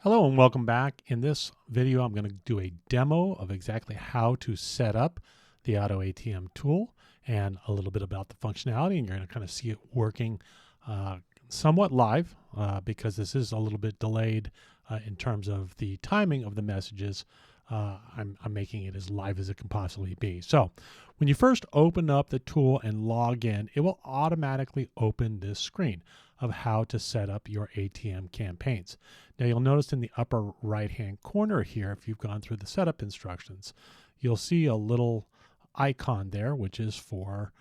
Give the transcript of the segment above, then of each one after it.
Hello and welcome back. In this video, I'm going to do a demo of exactly how to set up the AutoATM tool and a little bit about the functionality. And you're going to kind of see it working somewhat live because this is a little bit delayed in terms of the timing of the messages. I'm making it as live as it can possibly be. So when you first open up the tool and log in, it will automatically open this screen of how to set up your ATM campaigns. Now you'll notice in the upper right hand corner here, if you've gone through the setup instructions, you'll see a little icon there, which is for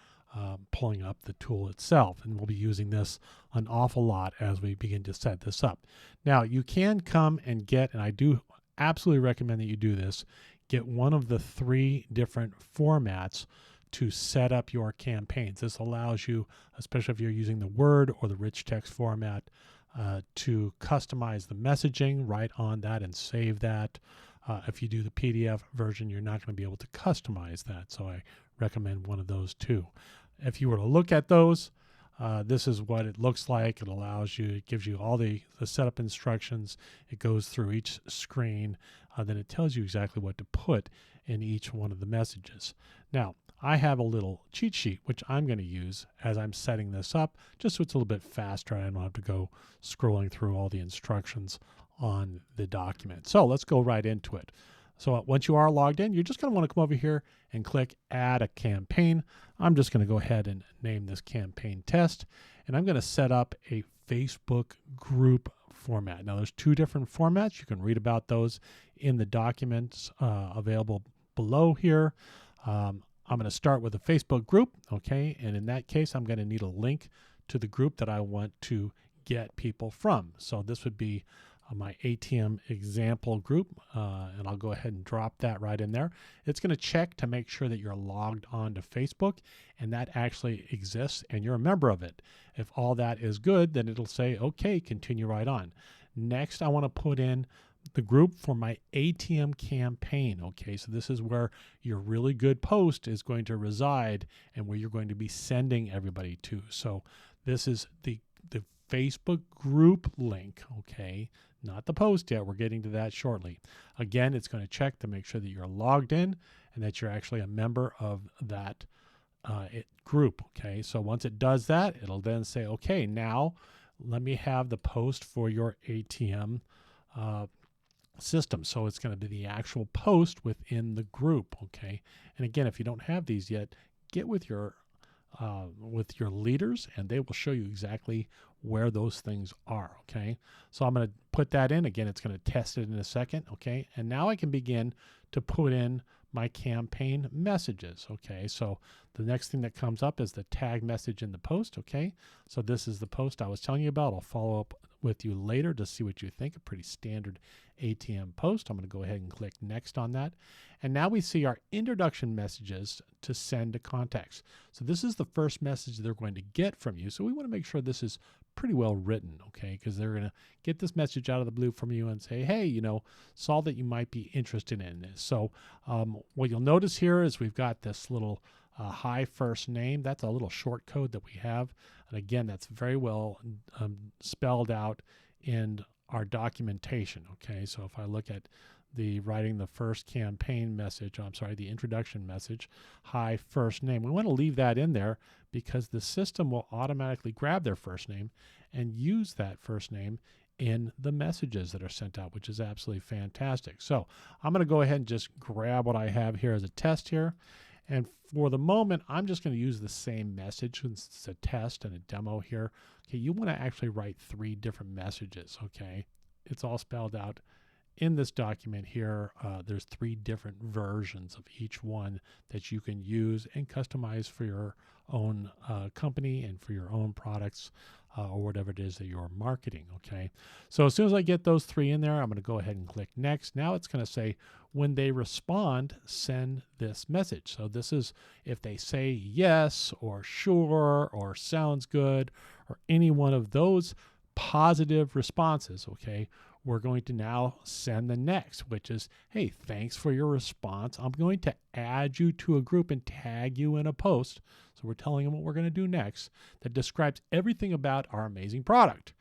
pulling up the tool itself. And we'll be using this an awful lot as we begin to set this up. Now you can come and get, and I do absolutely recommend that you do this, get one of the 3 different formats to set up your campaigns. This allows you, especially if you're using the Word or the rich text format, to customize the messaging right on that and save that. If you do the PDF version, you're not going to be able to customize that. So I recommend one of those too. If you were to look at those, this is what it looks like. It allows you, it gives you all the setup instructions. It goes through each screen. Then it tells you exactly what to put in each one of the messages. Now, I have a little cheat sheet, which I'm going to use as I'm setting this up, just so it's a little bit faster. I don't have to go scrolling through all the instructions on the document. So let's go right into it. So once you are logged in, you're just going to want to come over here and click Add a Campaign. I'm just going to go ahead and name this Campaign Test, and I'm going to set up a Facebook group format. Now there's 2 different formats. You can read about those in the documents available below here. I'm going to start with a Facebook group, okay? And in that case, I'm going to need a link to the group that I want to get people from. So this would be my ATM example group, and I'll go ahead and drop that right in there. It's going to check to make sure that you're logged on to Facebook and that actually exists and you're a member of it. If all that is good, then it'll say, okay, continue right on. Next, I want to put in the group for my ATM campaign. Okay, so this is where your really good post is going to reside and where you're going to be sending everybody to. So this is the Facebook group link, okay, not the post yet. We're getting to that shortly. Again, it's going to check to make sure that you're logged in and that you're actually a member of that group. Okay, so once it does that, it'll then say, okay, now let me have the post for your ATM system. So it's going to be the actual post within the group. Okay, and again, if you don't have these yet, get with your leaders and they will show you exactly where those things are. Okay, so I'm going to put that in. Again, it's going to test it in a second. Okay, and now I can begin to put in my campaign messages. Okay, so the next thing that comes up is the tag message in the post. Okay, so this is the post I was telling you about. I'll follow up with you later to see what you think. A pretty standard ATM post. I'm going to go ahead and click next on that. And now we see our introduction messages to send to contacts. So this is the first message they're going to get from you. So we want to make sure this is pretty well written, okay? Because they're going to get this message out of the blue from you and say, hey, you know, saw that you might be interested in this. So what you'll notice here is we've got this little hi first name. That's a little short code that we have. And again, that's very well spelled out in our documentation, okay? So if I look at the writing the first campaign message, the introduction message, hi first name, we want to leave that in there because the system will automatically grab their first name and use that first name in the messages that are sent out, which is absolutely fantastic. So I'm going to go ahead and just grab what I have here as a test here. And for the moment, I'm just going to use the same message since it's a test and a demo here. Okay, you want to actually write 3 different messages, okay? It's all spelled out in this document here. There's 3 different versions of each one that you can use and customize for your own company and for your own products or whatever it is that you're marketing, okay? So as soon as I get those 3 in there, I'm going to go ahead and click next. Now it's going to say, when they respond, send this message. So this is if they say yes or sure or sounds good or any one of those positive responses, okay, we're going to now send the next, which is, hey, thanks for your response. I'm going to add you to a group and tag you in a post. So we're telling them what we're going to do next that describes everything about our amazing product.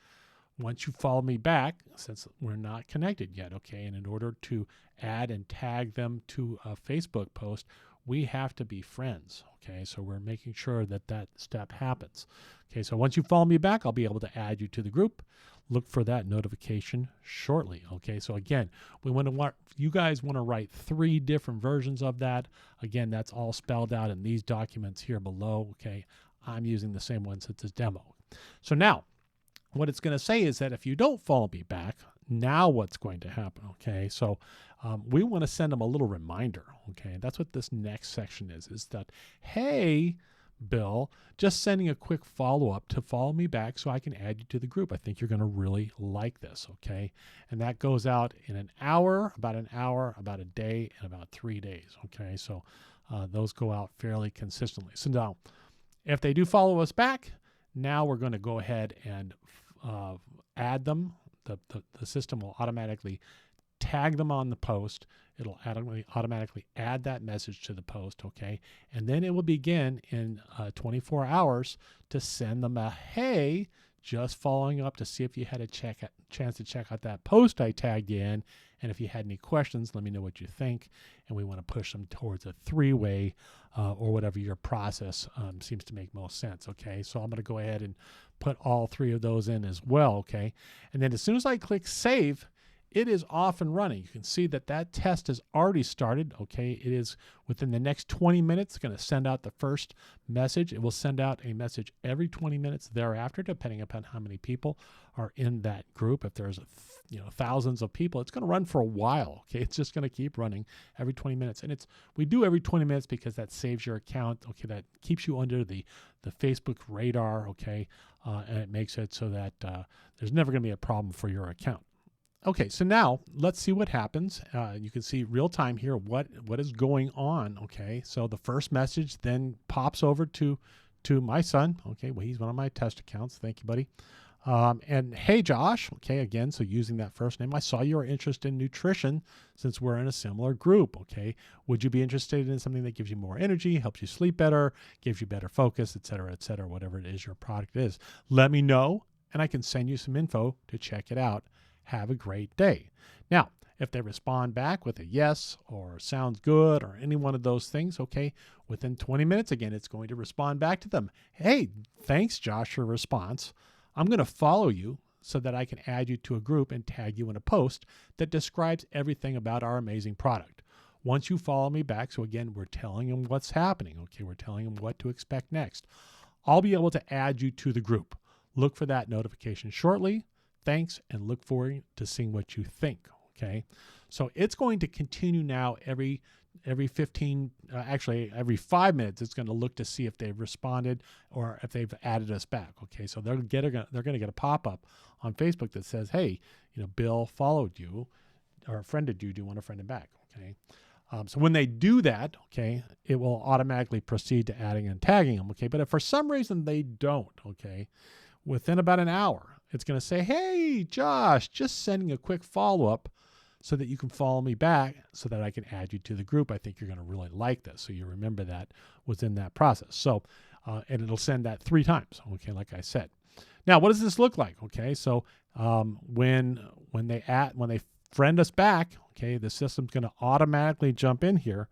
once you follow me back, since we're not connected yet, okay, and in order to add and tag them to a Facebook post, we have to be friends, okay? So we're making sure that that step happens. Okay, so once you follow me back, I'll be able to add you to the group. Look for that notification shortly, okay? So again, you guys want to write 3 different versions of that. Again, that's all spelled out in these documents here below, okay? I'm using the same one since it's demo. So now, what it's going to say is that if you don't follow me back, now what's going to happen, okay? So we want to send them a little reminder, okay? That's what this next section is that, hey, Bill, just sending a quick follow-up to follow me back so I can add you to the group. I think you're going to really like this, okay? And that goes out in an hour, about a day, and about 3 days, okay? So those go out fairly consistently. So now, if they do follow us back, now we're going to go ahead and add them. The system will automatically tag them on the post. It'll automatically add that message to the post, okay? And then it will begin in 24 hours to send them a, hey, just following up to see if you had a chance to check out that post I tagged you in. And if you had any questions, let me know what you think. And we want to push them towards a 3-way or whatever your process seems to make most sense, okay? So I'm going to go ahead and put all 3 of those in as well, okay? And then as soon as I click save, it is off and running. You can see that that test has already started, okay? It is within the next 20 minutes going to send out the first message. It will send out a message every 20 minutes thereafter, depending upon how many people are in that group. If there's thousands of people, it's going to run for a while, okay? It's just going to keep running every 20 minutes. And we do every 20 minutes because that saves your account, okay? That keeps you under the Facebook radar, okay? And it makes it so that there's never going to be a problem for your account. Okay, so now let's see what happens. You can see real time here what is going on, okay? So the first message then pops over to my son, okay? Well, he's one of my test accounts. Thank you, buddy. And hey, Josh, okay, again, so using that first name, I saw you are interested in nutrition since we're in a similar group, okay? Would you be interested in something that gives you more energy, helps you sleep better, gives you better focus, et cetera, whatever it is your product is? Let me know, and I can send you some info to check it out. Have a great day. Now, if they respond back with a yes or sounds good or any one of those things, okay, within 20 minutes, again, it's going to respond back to them. Hey, thanks, Josh, for your response. I'm going to follow you so that I can add you to a group and tag you in a post that describes everything about our amazing product. Once you follow me back, so again, we're telling them what's happening, okay, we're telling them what to expect next. I'll be able to add you to the group. Look for that notification shortly. Thanks, and look forward to seeing what you think, okay? So it's going to continue now every 5 minutes. It's going to look to see if they've responded or if they've added us back, okay? So they're going to get a pop-up on Facebook that says, hey, Bill followed you or friended you. Do you want to friend him back, okay? So when they do that, okay, it will automatically proceed to adding and tagging them, okay? But if for some reason they don't, okay, within about an hour, it's going to say, hey, Josh, just sending a quick follow-up so that you can follow me back so that I can add you to the group. I think you're going to really like this. So you remember that within that process. So, and it'll send that 3 times, okay, like I said. Now, what does this look like? Okay, so when they friend us back, okay, the system's going to automatically jump in here,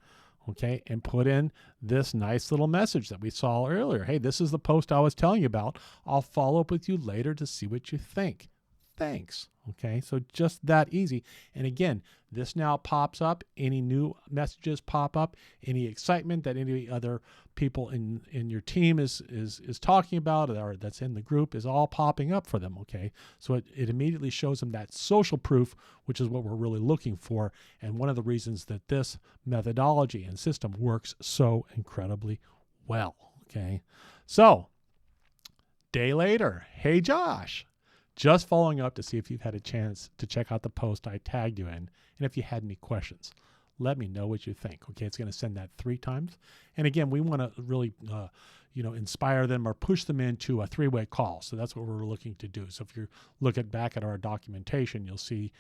okay, and put in this nice little message that we saw earlier. Hey, this is the post I was telling you about. I'll follow up with you later to see what you think. Thanks. Okay, so just that easy. And again, this now pops up. Any new messages pop up. Any excitement that any other people in your team is talking about or that's in the group is all popping up for them. Okay, so it immediately shows them that social proof, which is what we're really looking for, and one of the reasons that this methodology and system works so incredibly well. Okay, so day later, hey Josh. Just following up to see if you've had a chance to check out the post I tagged you in, and if you had any questions. Let me know what you think. Okay, it's going to send that 3 times. And again, we want to really, inspire them or push them into a 3-way call. So that's what we're looking to do. So if you look back at our documentation, you'll see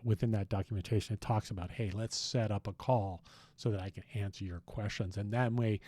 within that documentation, it talks about, hey, let's set up a call so that I can answer your questions. And that way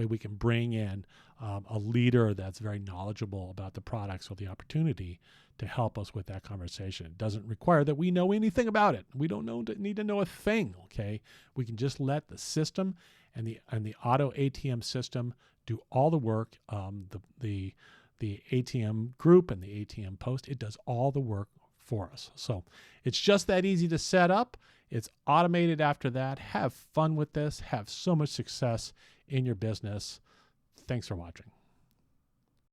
we can bring in a leader that's very knowledgeable about the products or the opportunity to help us with that conversation. It doesn't require that we know anything about it. We don't need to know a thing, okay? We can just let the system and the AutoATM system do all the work. The ATM group and the ATM post, it does all the work for us. So it's just that easy to set up. It's automated after that. Have fun with this. Have so much success in your business. Thanks for watching.